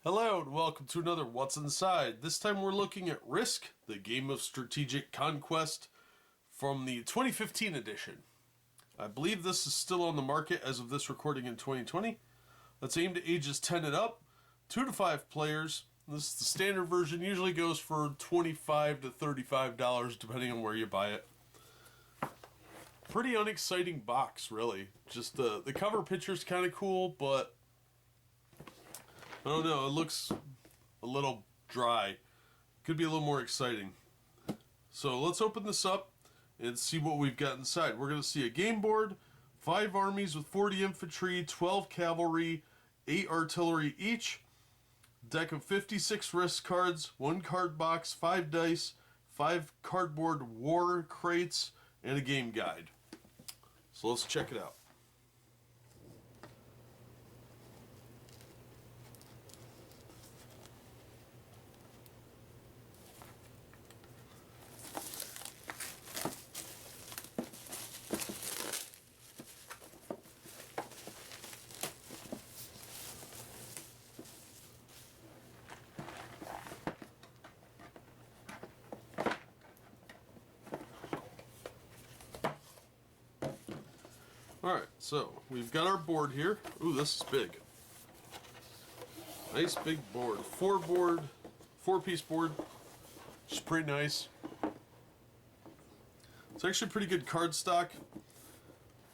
Hello and welcome to another What's Inside. This time we're looking at Risk, the game of strategic conquest from the 2015 edition. I believe this is still on the market as of this recording in 2020. It's aimed at ages 10 and up, 2 to 5 players. This is the standard version, usually goes for $25 to $35 depending on where you buy it. Pretty unexciting box, really. Just the cover picture's kind of cool, but I don't know, it looks a little dry. Could be a little more exciting. So let's open this up and see what we've got inside. We're going to see a game board, 5 armies with 40 infantry, 12 cavalry, 8 artillery each, deck of 56 risk cards, 1 card box, 5 dice, 5 cardboard war crates, and a game guide. So let's check it out. Alright, so we've got our board here. Ooh, this is big. Nice big board. 4-piece board. Which is pretty nice. It's actually pretty good cardstock.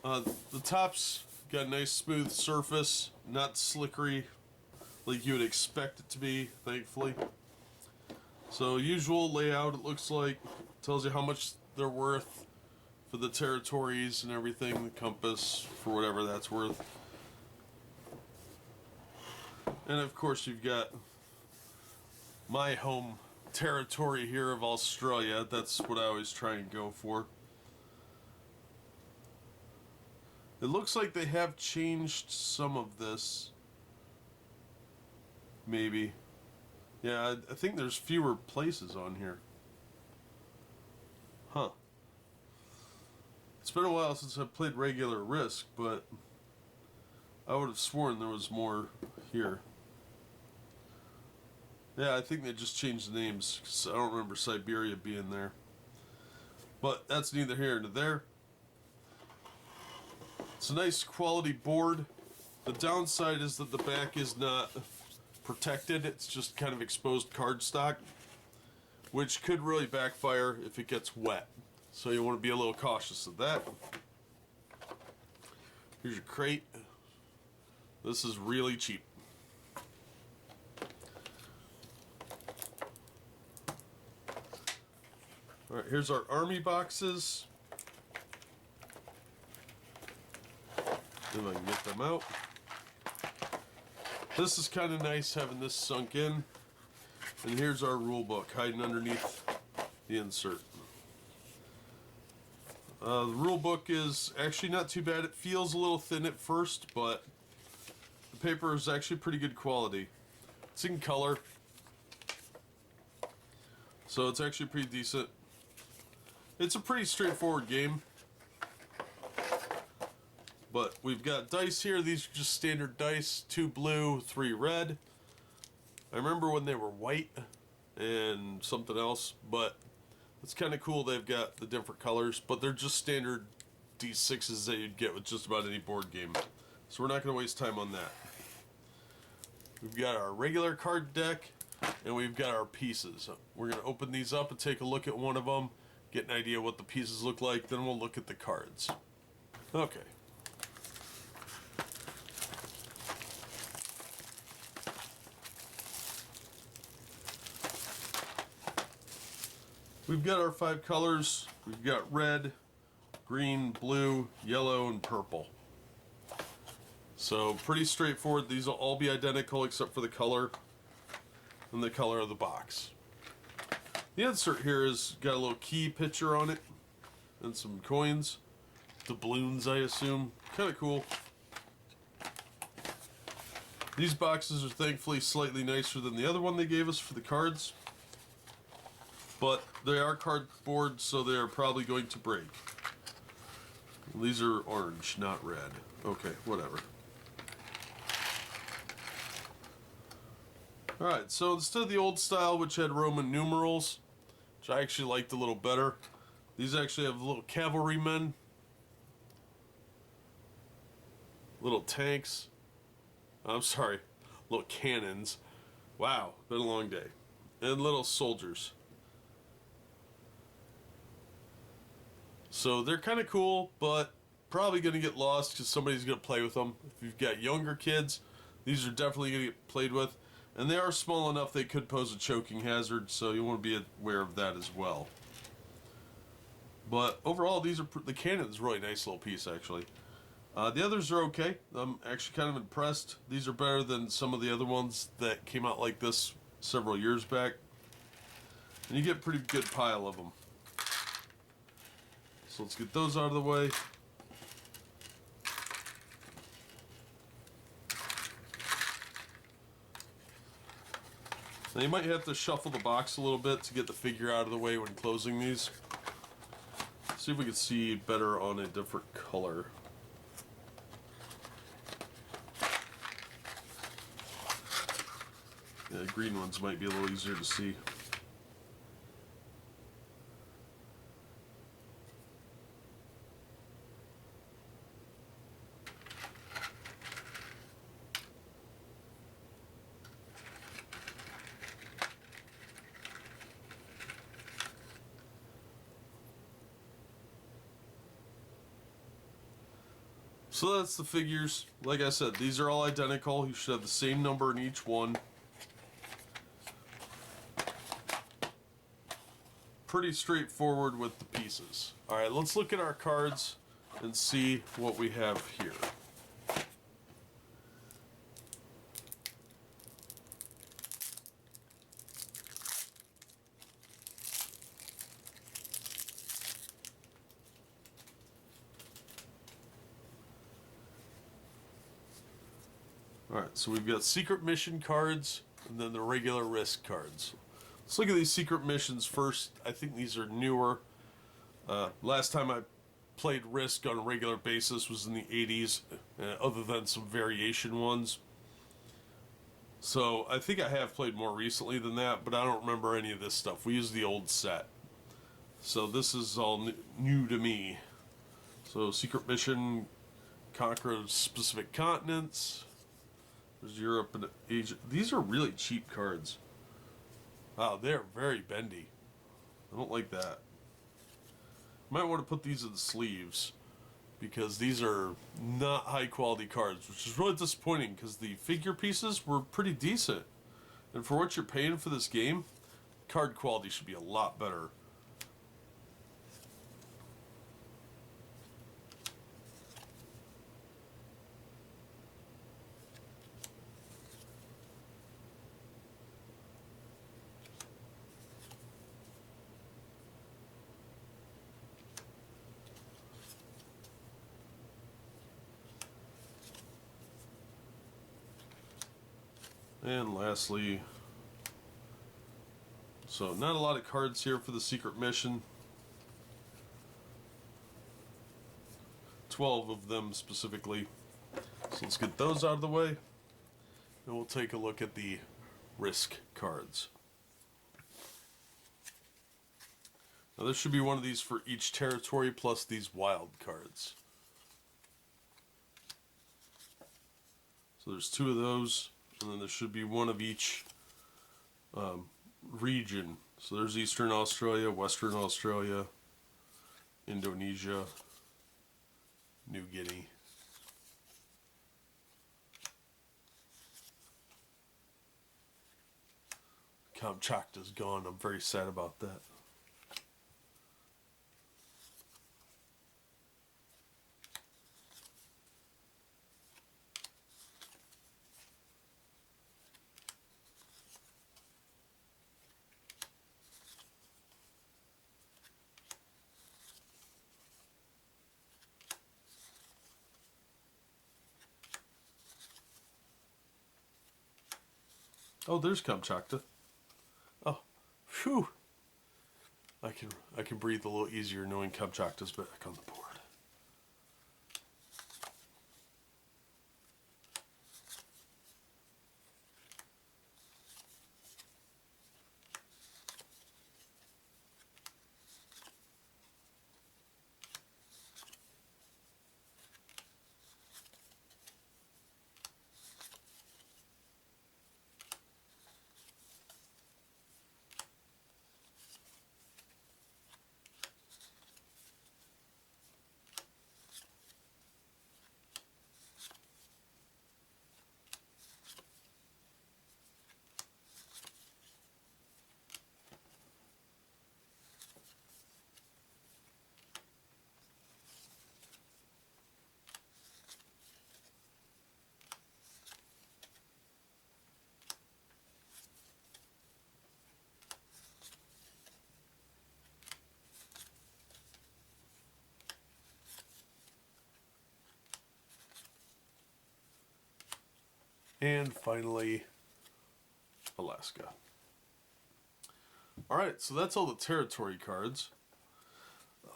The top's got a nice smooth surface, not slickery like you would expect it to be, thankfully. So usual layout, it looks like. Tells you how much they're worth for the territories and everything, the compass, for whatever that's worth. And of course you've got my home territory here of Australia. That's what I always try and go for. It looks like they have changed some of this. Maybe. Yeah, I think there's fewer places on here. Huh. It's been a while since I've played regular Risk, but I would have sworn there was more here. Yeah, I think they just changed the names, because I don't remember Siberia being there. But that's neither here nor there. It's a nice quality board. The downside is that the back is not protected. It's just kind of exposed cardstock, which could really backfire if it gets wet. So you want to be a little cautious of that. Here's your crate. This is really cheap. Alright, here's our army boxes. If I can get them out. This is kind of nice having this sunk in. And here's our rule book hiding underneath the insert. The rule book is actually not too bad. It feels a little thin at first, but the paper is actually pretty good quality. It's in color, so it's actually pretty decent. It's a pretty straightforward game, but we've got dice here. These are just standard dice, 2 blue, 3 red. I remember when they were white and something else, but it's kind of cool they've got the different colors, but they're just standard D6s that you'd get with just about any board game. So we're not going to waste time on that. We've got our regular card deck, and we've got our pieces. We're going to open these up and take a look at one of them, get an idea what the pieces look like, then we'll look at the cards. Okay. We've got our 5 colors. We've got red, green, blue, yellow, and purple. So pretty straightforward. These will all be identical except for the color and the color of the box. The insert here has got a little key picture on it and some coins. Doubloons, I assume. Kind of cool. These boxes are thankfully slightly nicer than the other one they gave us for the cards. But they are cardboard, so they are probably going to break. These are orange, not red. Okay, whatever. Alright, so instead of the old style, which had Roman numerals, which I actually liked a little better, these actually have little cavalrymen, little tanks, I'm sorry, little cannons. Wow, been a long day. And little soldiers. So they're kind of cool, but probably going to get lost because somebody's going to play with them. If you've got younger kids, these are definitely going to get played with. And they are small enough they could pose a choking hazard, so you want to be aware of that as well. But overall, these are the cannon's really nice little piece, actually. The others are okay. I'm actually kind of impressed. These are better than some of the other ones that came out like this several years back. And you get a pretty good pile of them. So let's get those out of the way. Now you might have to shuffle the box a little bit to get the figure out of the way when closing these. See if we can see better on a different color. Yeah, the green ones might be a little easier to see. So that's the figures. Like I said, these are all identical. You should have the same number in each one. Pretty straightforward with the pieces. Alright, let's look at our cards and see what we have here. Alright, so we've got secret mission cards and then the regular risk cards. Let's look at these secret missions first. I think these are newer. Last time I played Risk on a regular basis was in the 80s, other than some variation ones. So I think I have played more recently than that, but I don't remember any of this stuff. We use the old set. So this is all new to me. So secret mission, conquer specific continents. There's Europe and Asia. These are really cheap cards. Wow, they're very bendy. I don't like that. Might want to put these in the sleeves because these are not high quality cards, which is really disappointing because the figure pieces were pretty decent. And for what you're paying for this game, card quality should be a lot better. And lastly, so not a lot of cards here for the secret mission. 12 of them specifically. So let's get those out of the way. And we'll take a look at the risk cards. Now there should be one of these for each territory plus these wild cards. So there's 2 of those. And then there should be one of each region. So there's Eastern Australia, Western Australia, Indonesia, New Guinea. Kamchatka's gone. I'm very sad about that. Oh, there's Kamchatka. Oh, phew. I can breathe a little easier knowing Kamchatka's back on the board. And finally, Alaska. Alright, so that's all the territory cards.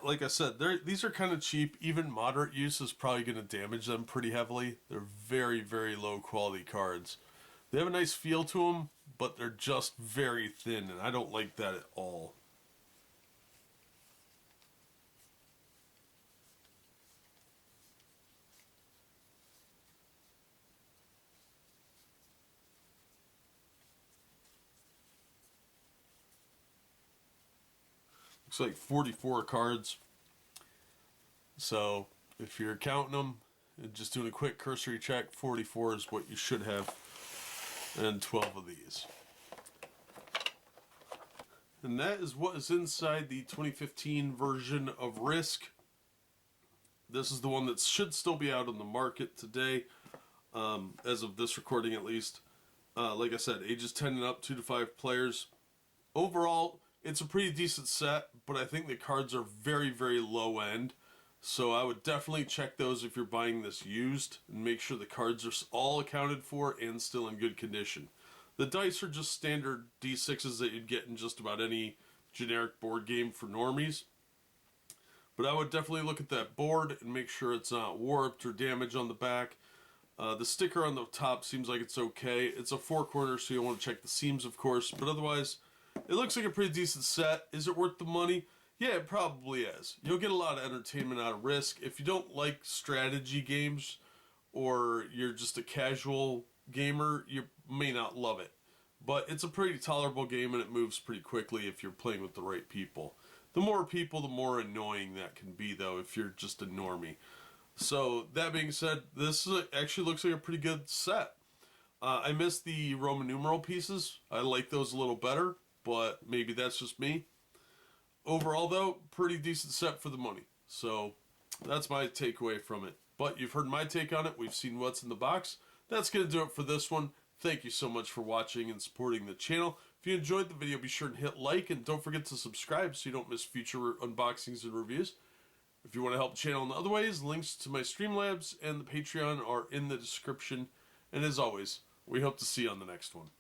Like I said, these are kind of cheap. Even moderate use is probably going to damage them pretty heavily. They're very, very low quality cards. They have a nice feel to them, but they're just very thin, and I don't like that at all. Looks like 44 cards. So if you're counting them and just doing a quick cursory check, 44 is what you should have, and 12 of these. And that is what is inside the 2015 version of Risk. This is the one that should still be out on the market today, as of this recording at least. Like I said, ages 10 and up, 2 to 5 players. Overall, it's a pretty decent set, but I think the cards are very, very low end. So I would definitely check those if you're buying this used, and make sure the cards are all accounted for and still in good condition. The dice are just standard D6s that you'd get in just about any generic board game for normies. But I would definitely look at that board and make sure it's not warped or damaged on the back. The sticker on the top seems like it's okay. It's a 4-corner, so you'll want to check the seams, of course. But otherwise, it looks like a pretty decent set. Is it worth the money? Yeah, it probably is. You'll get a lot of entertainment out of Risk. If you don't like strategy games, or you're just a casual gamer, you may not love it. But it's a pretty tolerable game, and it moves pretty quickly if you're playing with the right people. The more people, the more annoying that can be, though, if you're just a normie. So, that being said, this actually looks like a pretty good set. I miss the Roman numeral pieces. I like those a little better, but maybe that's just me. Overall, though, pretty decent set for the money. So, that's my takeaway from it. But you've heard my take on it. We've seen what's in the box. That's going to do it for this one. Thank you so much for watching and supporting the channel. If you enjoyed the video, be sure to hit like, and don't forget to subscribe so you don't miss future unboxings and reviews. If you want to help the channel in other ways, links to my Streamlabs and the Patreon are in the description. And as always, we hope to see you on the next one.